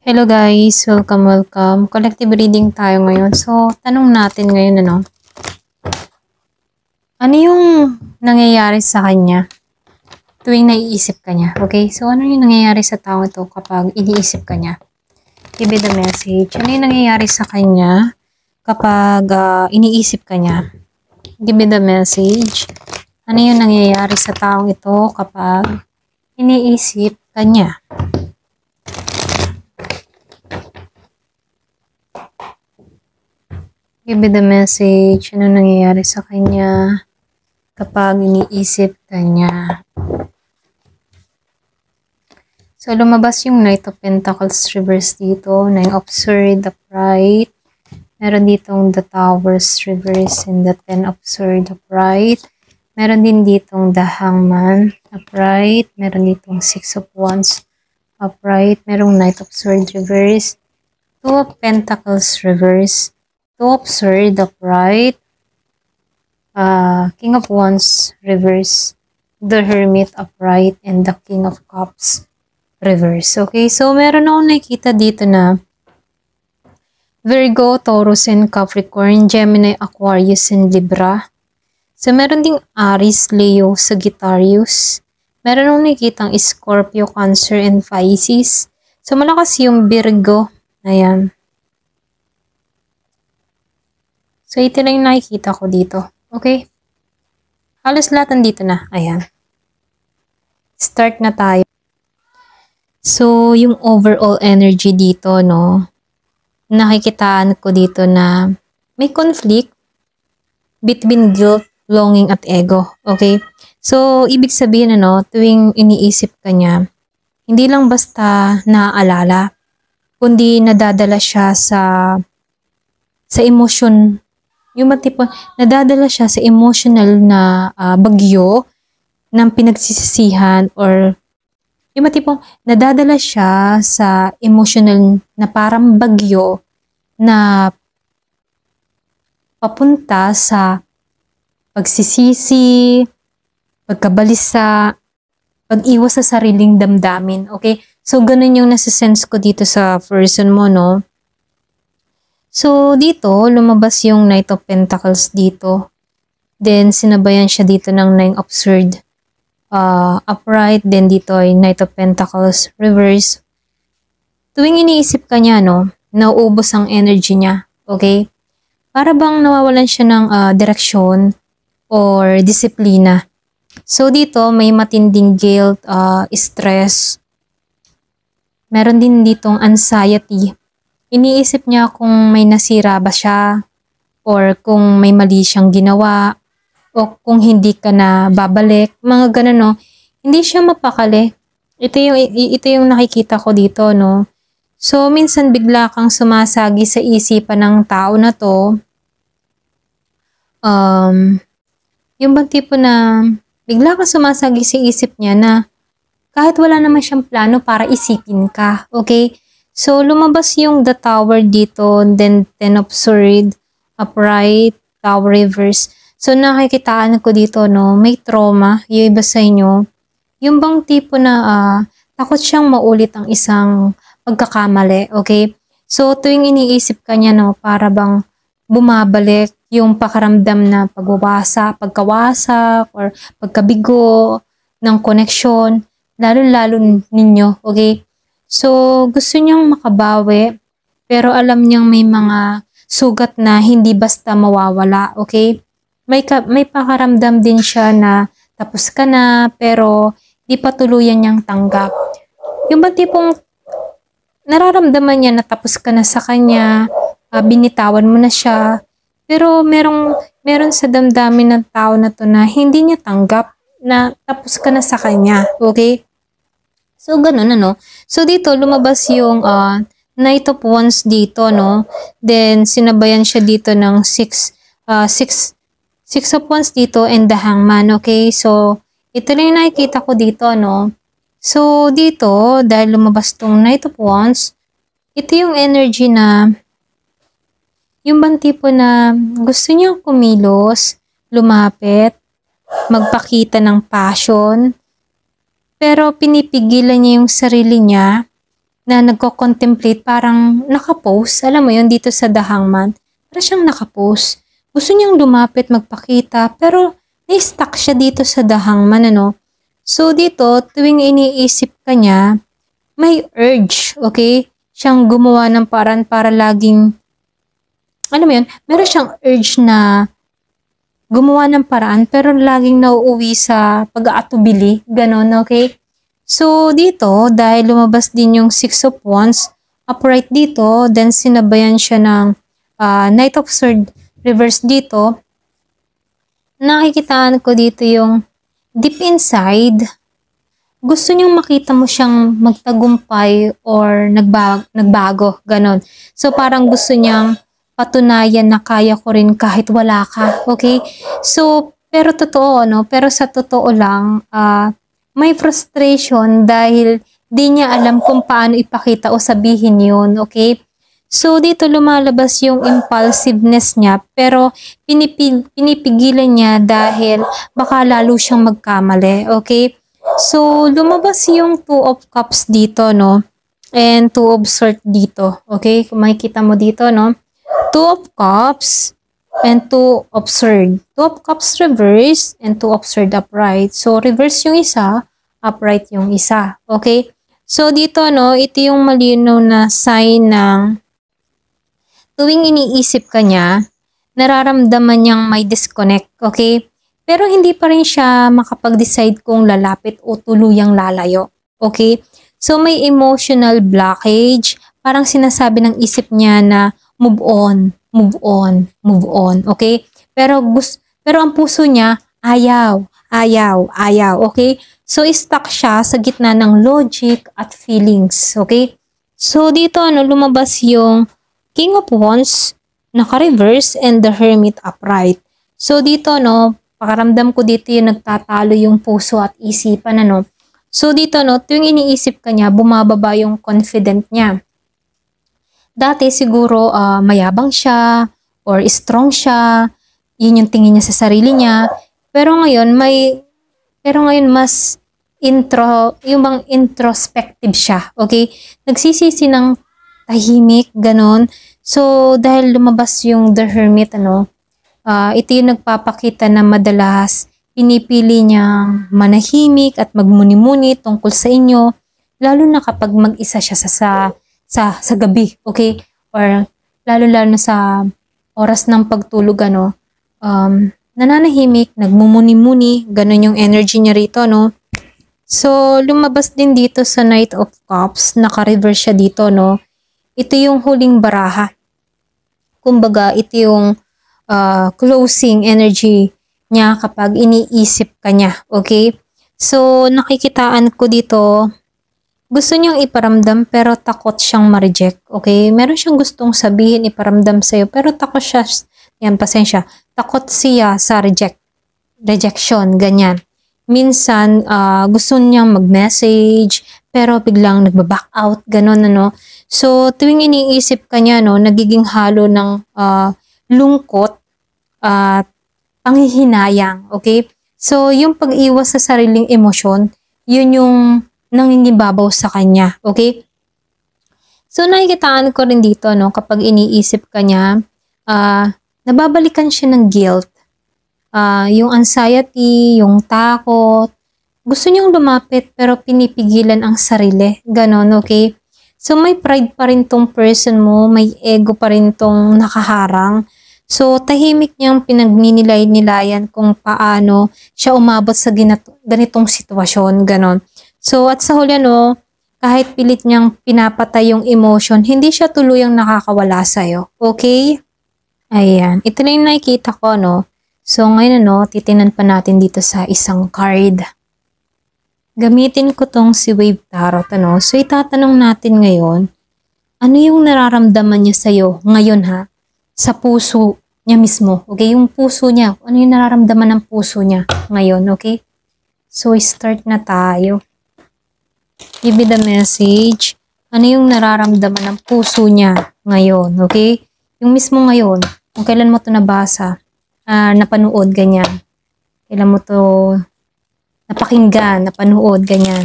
Hello guys, welcome. Collective reading tayo ngayon. So, tanong natin ngayon ano yung nangyayari sa kanya tuwing naiisip ka niya? Okay? So, ano yung nangyayari sa tao ito kapag iniisip ka niya? Give me the message. Ano yung nangyayari sa kanya kapag iniisip ka niya? Give me the message. Ano yung nangyayari sa taong ito kapag iniisip ka niya? Give me the message. Ano nangyayari sa kanya kapag iniisip ka niya? So, lumabas yung Knight of Pentacles reverse dito. Nine of Swords upright. Meron ditong the Towers reverse and the Ten of Swords upright. Meron din ditong the Hangman upright. Meron ditong Six of Wands upright. Merong Knight of Swords reverse. Two of Pentacles reverse. Two of Swords upright. King of Wands reverse. The Hermit upright. And the King of Cups reverse. Okay, so meron akong nakikita dito na Virgo, Taurus, and Capricorn, Gemini, Aquarius, and Libra. So meron ding Aries, Leo, Sagittarius. Meron akong nakikitang Scorpio, Cancer, and Pisces. So malakas yung Virgo. Ayan. So ito lang yung nakikita ko dito. Okay? Halos lahat nandito na. Ayan. Start na tayo. So, yung overall energy dito, no, nakikitaan ko dito na may conflict between guilt, longing, at ego. Okay? So, ibig sabihin, tuwing iniisip ka niya, hindi lang basta naaalala, kundi nadadala siya sa emotion, yung matipon, nadadala siya sa emotional na bagyo ng pinagsisisihan or yung matipong nadadala siya sa emotional na parang bagyo na papunta sa pagsisisi, pagkabalisa, pag-iwas sa sariling damdamin. Okay? So, ganun yung nasa-sense ko dito sa person mo, no? So, dito, lumabas yung Knight of Pentacles dito. Then, sinabayan siya dito ng Nine of Swords upright, then dito ay Knight of Pentacles reverse. Tuwing iniisip ka niya, nauubos ang energy niya, okay? Para bang nawawalan siya ng direksyon or disiplina. So dito may matinding guilt, stress. Meron din ditong anxiety. Iniisip niya kung may nasira ba siya or kung may mali siyang ginawa, o kung hindi ka na babalik, mga ganun, no? Hindi siya mapakali. Ito yung nakikita ko dito, no? So, minsan bigla kang sumasagi sa isipan ng tao na to. Yung bang tipo na bigla kang sumasagi sa isip niya na kahit wala naman siyang plano para isipin ka, okay? So, lumabas yung the Tower dito, then Ten of Swords upright, Tower reverse. So, nakikitaan ko dito, no, may trauma, yung iba sa inyo. Yung bang tipo na takot siyang maulit ang isang pagkakamali, okay? So, tuwing iniisip ka niya, no, para bang bumabalik yung pakaramdam na pagkawasak, or pagkabigo ng koneksyon, lalo-lalo ninyo, okay? So, gusto niyang makabawi, pero alam niyang may mga sugat na hindi basta mawawala, okay? May pakaramdam din siya na tapos ka na pero di pa tuluyan niyang tanggap. Yung ba tipong nararamdaman niya na tapos ka na sa kanya, binitawan mo na siya, pero meron sa damdamin ng tao na to na hindi niya tanggap na tapos ka na sa kanya, okay? So ganun, So dito lumabas yung Knight of Wands dito, no? Then sinabayan siya dito ng Six of Wands dito and the Hangman, okay? So, ito lang yung nakikita ko dito, no? So, dito, dahil lumabas tong Knight of Wands, ito yung energy na, yung bang tipo na gusto niya kumilos, lumapit, magpakita ng passion, pero pinipigilan niya yung sarili niya na nagko-contemplate, parang nakapose. Alam mo yun, dito sa The Hangman. Parang siyang nakapose. Gusto niyang lumapit, magpakita, pero na-stuck siya dito sa The Hangman, ano. So dito, tuwing iniisip ka niya, may urge, okay? Siyang gumawa ng paraan para laging, alam mo yun, meron siyang urge na gumawa ng paraan pero laging nauuwi sa pag-aatubili, ganon, okay? So, dito, dahil lumabas din yung Six of Wands, upright dito, then sinabayan siya ng Knight of Swords reverse dito, nakikitaan ko dito yung deep inside, gusto niyong makita mo siyang magtagumpay or nagbago, ganon. So, parang gusto niyang patunayan na kaya ko rin kahit wala ka, okay? So, pero totoo, no? Pero sa totoo lang, may frustration dahil di niya alam kung paano ipakita o sabihin yun, okay? So, dito lumalabas yung impulsiveness niya, pero pinipigilan niya dahil baka lalo siyang magkamali, okay? So, lumabas yung Two of Cups dito, no? And Two of Swords dito, okay? Kung makikita mo dito, no? Two of Cups and Two of Swords. Two of Cups reverse and Two of Swords upright. So, reverse yung isa, upright yung isa. Okay? So, dito, no, ito yung malinaw na sign ng tuwing iniisip ka niya, nararamdaman niyang may disconnect. Okay? Pero hindi pa rin siya makapag-decide kung lalapit o tuluyang lalayo. Okay? So, may emotional blockage. Parang sinasabi ng isip niya na move on, move on, move on, okay? Pero ang puso niya, ayaw, okay? So, stuck siya sa gitna ng logic at feelings, okay? So, dito, lumabas yung King of Wands, naka-reverse, and the Hermit upright. So, dito, pakaramdam ko dito yung nagtatalo yung puso at isipan, So, dito, tuwing iniisip ka niya, bumababa yung confident niya. Dati siguro mayabang siya or strong siya, yun yung tingin niya sa sarili niya. Pero ngayon mas yung bang introspective siya, okay? Nagsisisi ng tahimik, ganon. So, dahil lumabas yung The Hermit, ito yung nagpapakita na madalas pinipili niyang manahimik at magmuni-muni tungkol sa inyo, lalo na kapag mag-isa siya sa gabi, okay? Or lalo-lalo sa oras ng pagtulog, nananahimik, nagmumuni-muni, ganun yung energy niya rito, no? So, lumabas din dito sa Knight of Cups, naka-reverse siya dito, no? Ito yung huling baraha. Kumbaga, ito yung closing energy niya kapag iniisip ka niya, okay? So, nakikitaan ko dito, gusto niyang iparamdam pero takot siyang ma-reject, okay? Meron siyang gustong sabihin, iparamdam sa'yo, pero takot siya, yan, pasensya, takot siya sa rejection, ganyan. Minsan, gusto niyang mag-message, pero biglang nagba-back out, ganon, So, tuwing iniisip ka niya, nagiging halo ng lungkot at panghihinayang, okay? So, yung pag-iwas sa sariling emosyon, yun yung nangingibabaw sa kanya, okay? So, nakikitaan ko rin dito, kapag iniisip ka niya, nababalikan siya ng guilt. Yung anxiety, yung takot, gusto niyang lumapit pero pinipigilan ang sarili, ganon, okay? So, may pride pa rin tong person mo, may ego pa rin tong nakaharang. So, tahimik niyang pinagninilay-nilayan kung paano siya umabot sa ganitong sitwasyon, ganon. So, at sa huli, kahit pilit niyang pinapatay yung emotion, hindi siya tuluyang nakakawala sa'yo. Okay? Ayan. Ito na yung nakikita ko, So, ngayon, titinan pa natin dito sa isang card. Gamitin ko tong si Wave Tarot, So, itatanong natin ngayon, ano yung nararamdaman niya sa'yo ngayon, ha? Sa puso niya mismo. Okay? Yung puso niya. Ano yung nararamdaman ng puso niya ngayon, okay? So, start na tayo. Give me the message. Ano yung nararamdaman ng puso niya ngayon, okay? Yung mismo ngayon, kung kailan mo to nabasa, napanood, ganyan. Kailan mo to napakinggan, napanood, ganyan.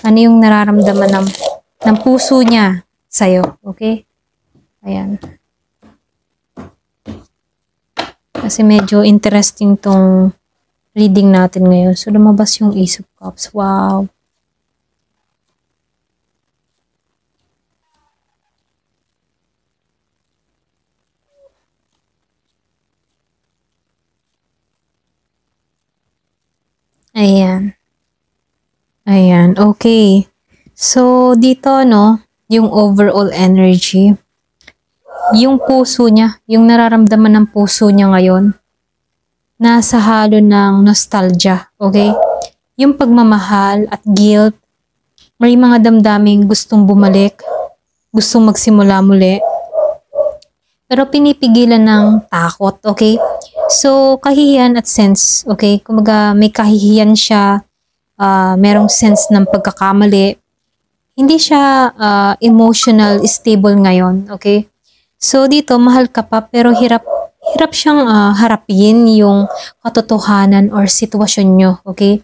Ano yung nararamdaman ng ng puso niya sa'yo. Okay? Ayan. Kasi medyo interesting tong reading natin ngayon. So, lumabas yung Ace of Cups. Wow. Ayan. Ayan. Okay. So, dito, no, yung overall energy, yung puso niya, yung nararamdaman ng puso niya ngayon, nasa halo ng nostalgia. Okay? Yung pagmamahal at guilt, may mga damdaming gustong bumalik, gustong magsimula muli, pero pinipigilan ng takot, okay? So, kahihiyan at sense, okay? Kumaga may kahihiyan siya, merong sense ng pagkakamali. Hindi siya emotional stable ngayon, okay? So, dito, mahal ka pa, pero hirap siyang harapin yung katotohanan or sitwasyon nyo, okay?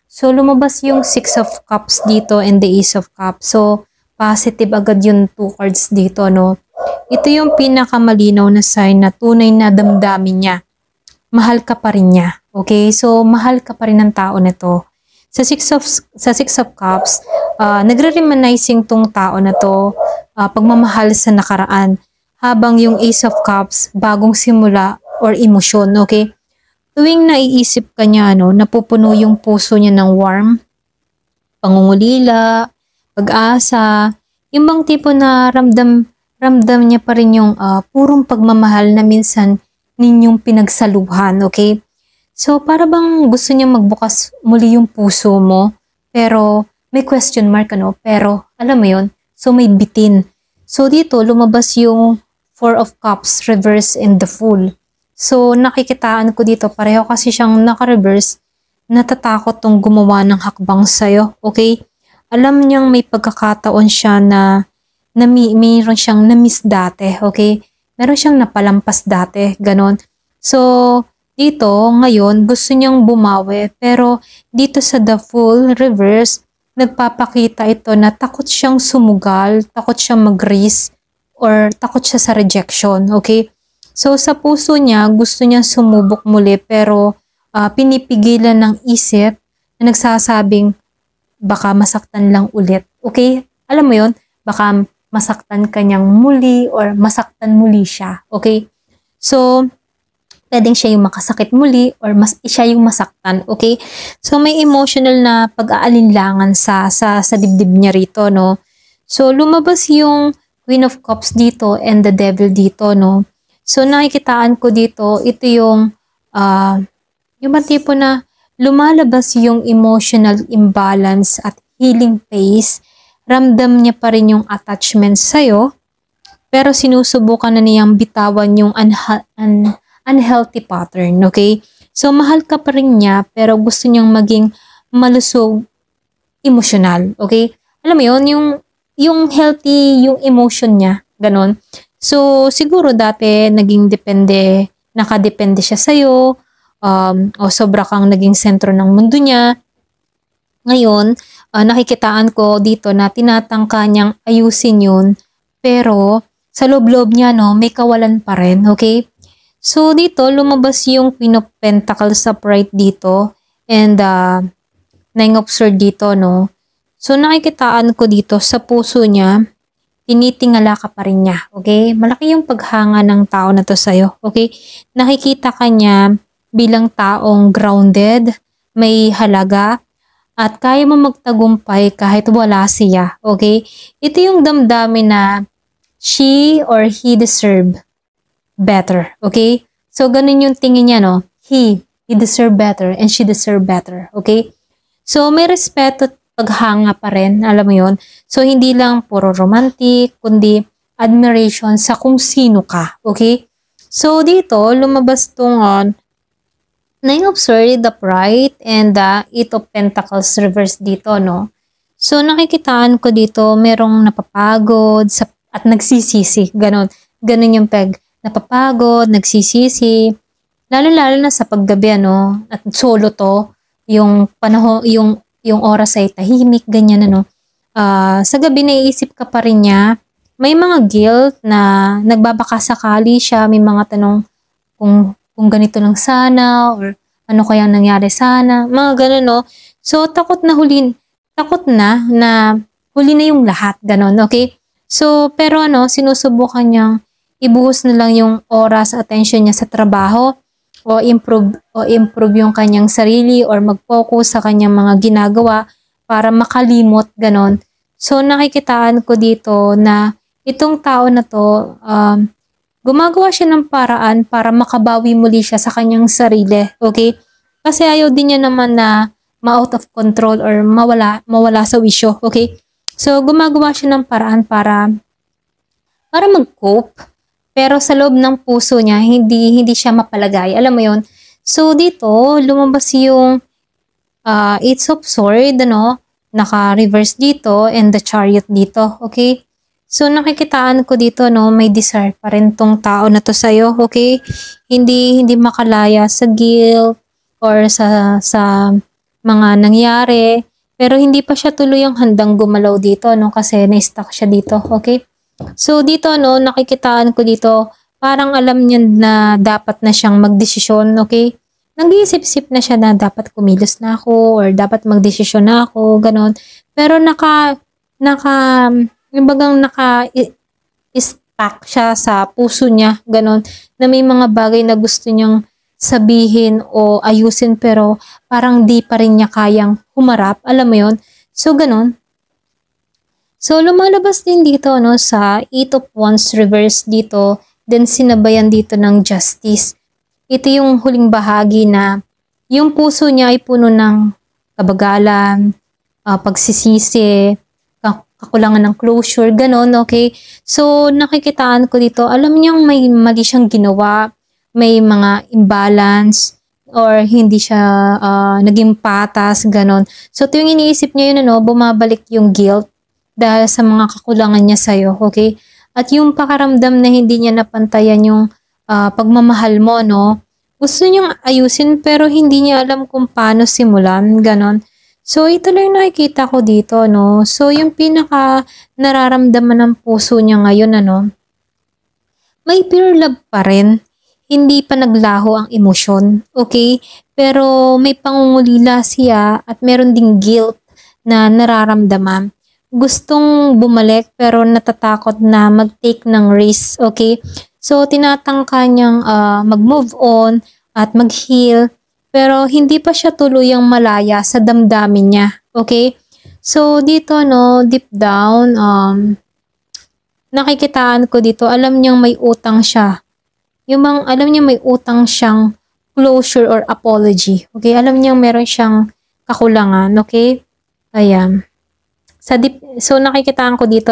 So, lumabas yung Six of Cups dito and the Ace of Cups. So, positive agad yung 2 cards dito, no? Ito yung pinakamalinaw na sign na tunay na damdamin niya. Mahal ka pa rin niya. Okay? So, mahal ka pa rin ng tao na to. Sa Six of Cups, nagre-reminiscing tong tao na to, pagmamahal sa nakaraan. Habang yung Ace of Cups, bagong simula or emosyon. Okay? Tuwing naiisip ka niya, no, napupuno yung puso niya ng warm, pangungulila, pag-asa, yung bang tipo na ramdam niya pa rin yung purong pagmamahal na minsan ninyong pinagsaluhan, okay? So, para bang gusto niya magbukas muli yung puso mo, pero may question mark, ano? Pero, alam mo yun, so may bitin. So, dito, lumabas yung Four of Cups, reverse and the Fool. So, nakikitaan ko dito, pareho kasi siyang naka-reverse, natatakot tong gumawa ng hakbang sa'yo, okay? Alam niyang may pagkakataon siya na mayroon siyang na-miss dati, okay? Meron siyang napalampas dati, ganon. So, dito, ngayon, gusto niyang bumawi, pero dito sa the Fool reverse, nagpapakita ito na takot siyang sumugal, takot siyang mag-risk, or takot siya sa rejection, okay? So, sa puso niya, gusto niya sumubok muli, pero pinipigilan ng isip na nagsasabing, baka masaktan lang ulit, okay? Alam mo yon, baka masaktan kanyang muli or masaktan muli siya, okay? So, pwedeng siya yung makasakit muli or siya yung masaktan, okay? So, may emotional na pag-aalinlangan sa dibdib niya rito, no? So, lumabas yung Queen of Cups dito and the Devil dito, no? So, nakikitaan ko dito, ito yung tipo na lumalabas yung emotional imbalance at healing pace. Ramdam niya pa rin yung attachment sa'yo, pero sinusubukan na niyang bitawan yung unhealthy pattern, okay? So, mahal ka pa rin niya, pero gusto niyang maging malusog emotional, okay? Alam mo yun, yung healthy, yung emotion niya, ganon. So, siguro dati naging nakadepende siya sa'yo, o sobra kang naging sentro ng mundo niya. Ngayon, nakikitaan ko dito na tinatangka niyang ayusin yun, pero sa loob-loob niya, no, may kawalan pa rin, okay? So, dito, lumabas yung Queen of Pentacles upright dito, and Nine of Swords dito, no? So, nakikitaan ko dito, sa puso niya, tinitingala ka pa rin niya, okay? Malaki yung paghanga ng tao na to sa'yo, okay? Nakikita ka niya bilang taong grounded, may halaga, at kaya mo magtagumpay kahit wala siya, okay? Ito yung damdamin na she or he deserve better, okay? So, ganun yung tingin niya, no? He deserve better and she deserve better, okay? So, may respeto at paghanga pa rin, alam mo yun? So, hindi lang puro romantic, kundi admiration sa kung sino ka, okay? So, dito, lumabas tong Nine of Swords, the Pride, and the Eight of Pentacles reverse dito, no? So, nakikitaan ko dito, merong napapagod at nagsisisi, ganon. Ganon yung peg. Napapagod, nagsisisi, lalo-lalo na sa paggabi, ano? At solo to, yung panahon, yung oras ay tahimik, ganyan, ano? sa gabi naiisip ka pa rin niya. May mga guilt na nagbabaka sakali siya, may mga tanong kung ganito lang sana or ano kaya nangyari sana, mga ganun, no? So, takot na huli na yung lahat, ganun, okay? So, pero sinusubukan niyang ibuhos na lang yung oras, attention niya sa trabaho o improve yung kanyang sarili or mag-focus sa kanyang mga ginagawa para makalimot, ganon. So, nakikitaan ko dito na itong tao na to, gumagawa siya ng paraan para makabawi muli siya sa kanyang sarili, okay? Kasi ayaw din niya naman na ma-out of control or mawala sa wisyo, okay? So, gumagawa siya ng paraan para mag-cope. Pero sa loob ng puso niya, hindi siya mapalagay. Alam mo yon. So, dito, lumabas yung Eight of Swords, naka-reverse dito, and the Chariot dito, okay? So, nakikitaan ko dito, may desire pa rin tong tao na to sa'yo, okay? Hindi makalaya sa guilt or sa mga nangyari. Pero hindi pa siya tuluyang handang gumalaw dito, kasi na-stuck siya dito, okay? So, dito, nakikitaan ko dito, parang alam niya na dapat na siyang magdesisyon, okay? Nag-iisip-isip na siya na dapat kumilos na ako or dapat magdesisyon na ako, ganon. Pero naka-stuck siya sa puso niya, ganon, na may mga bagay na gusto niyang sabihin o ayusin pero parang di pa rin niya kayang humarap, alam mo yon. So, ganon. So, lumalabas din dito, sa Eight of Wands reverse dito, then sinabayan dito ng Justice. Ito yung huling bahagi na yung puso niya ay puno ng kabagalan, pagsisisi, kakulangan ng closure, ganon, okay? So, nakikitaan ko dito, alam niyang may mali siyang ginawa, may mga imbalance, or hindi siya naging patas, ganon. So, ito yung iniisip niya yun, bumabalik yung guilt dahil sa mga kakulangan niya sa'yo, okay? At yung pakaramdam na hindi niya napantayan yung pagmamahal mo, gusto niyang ayusin pero hindi niya alam kung paano simulan, ganon. So, ito lang yung nakikita ko dito, So, yung pinaka nararamdaman ng puso niya ngayon, may pure love pa rin. Hindi pa naglaho ang emosyon, okay? Pero may pangungulila siya at meron ding guilt na nararamdaman. Gustong bumalik pero natatakot na mag-take ng risk, okay? So, tinatangka niyang mag-move on at mag-heal pero hindi pa siya tuluyang malaya sa damdamin niya, okay? So, dito, deep down, nakikitaan ko dito, alam niyang may utang siya. Alam niyang may utang siyang closure or apology, okay? Alam niyang meron siyang kakulangan, okay? Ayan. So, nakikitaan ko dito,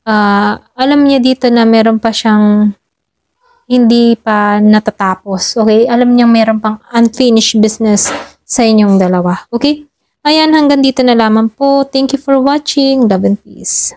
alam niya dito na meron pa siyang hindi pa natatapos, okay? Alam niyang meron pang unfinished business sa inyong dalawa, okay? Ayan, hanggang dito na lamang po. Thank you for watching. Love and peace.